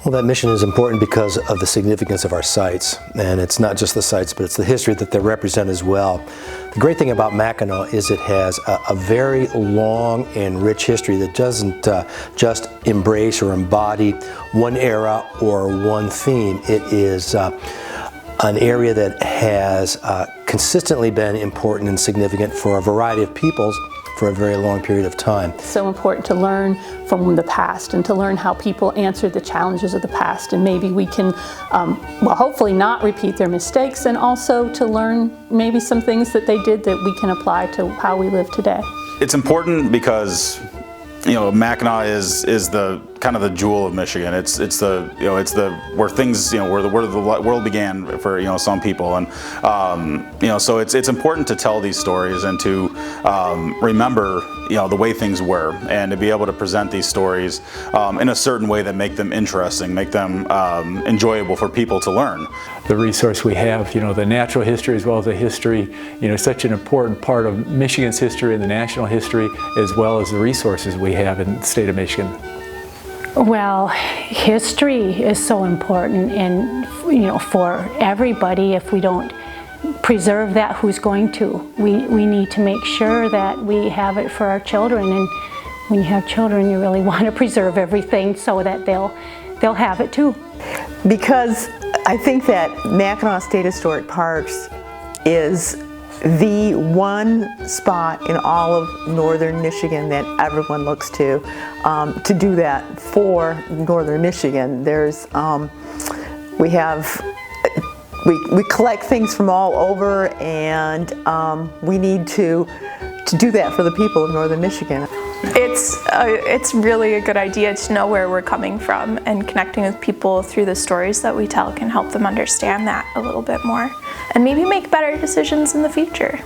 Well, that mission is important because of the significance of our sites. And it's not just the sites, but it's the history that they represent as well. The great thing about Mackinac is it has a very long and rich history that doesn't just embrace or embody one era or one theme. It is an area that has consistently been important and significant for a variety of peoples for a very long period of time. It's so important to learn from the past and to learn how people answered the challenges of the past, and maybe we can, well, hopefully not repeat their mistakes, and also to learn maybe some things that they did that we can apply to how we live today. It's important because, you know, Mackinac is the kind of the jewel of Michigan. It's the, you know, it's the where things, you know, where the world began for, you know, some people, and you know, so it's important to tell these stories and to remember, you know, the way things were, and to be able to present these stories in a certain way that make them interesting, make them enjoyable for people to learn. The resource we have, you know, the natural history as well as the history, you know, such an important part of Michigan's history and the national history, as well as the resources we have in the state of Michigan. Well, history is so important, and you know, for everybody. If we don't preserve that, who's going to? We need to make sure that we have it for our children, and when you have children, you really want to preserve everything so that they'll have it too. Because I think that Mackinac State Historic Parks is the one spot in all of northern Michigan that everyone looks to do that for northern Michigan. There's we collect things from all over, and we need to do that for the people of northern Michigan. It's really a good idea to know where we're coming from, and connecting with people through the stories that we tell can help them understand that a little bit more and maybe make better decisions in the future.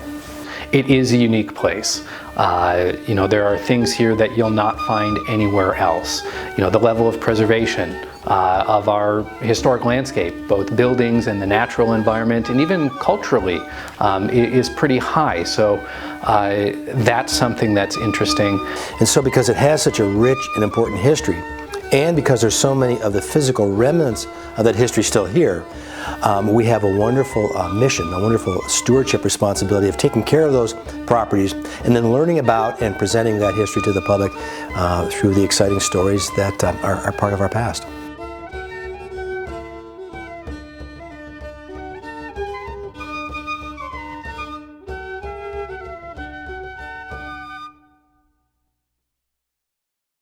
It is a unique place. You know, there are things here that you'll not find anywhere else. You know, the level of preservation of our historic landscape, both buildings and the natural environment, and even culturally, is pretty high. So that's something that's interesting. And so because it has such a rich and important history, and because there's so many of the physical remnants of that history still here, we have a wonderful mission, a wonderful stewardship responsibility of taking care of those properties and then learning about and presenting that history to the public through the exciting stories that are part of our past.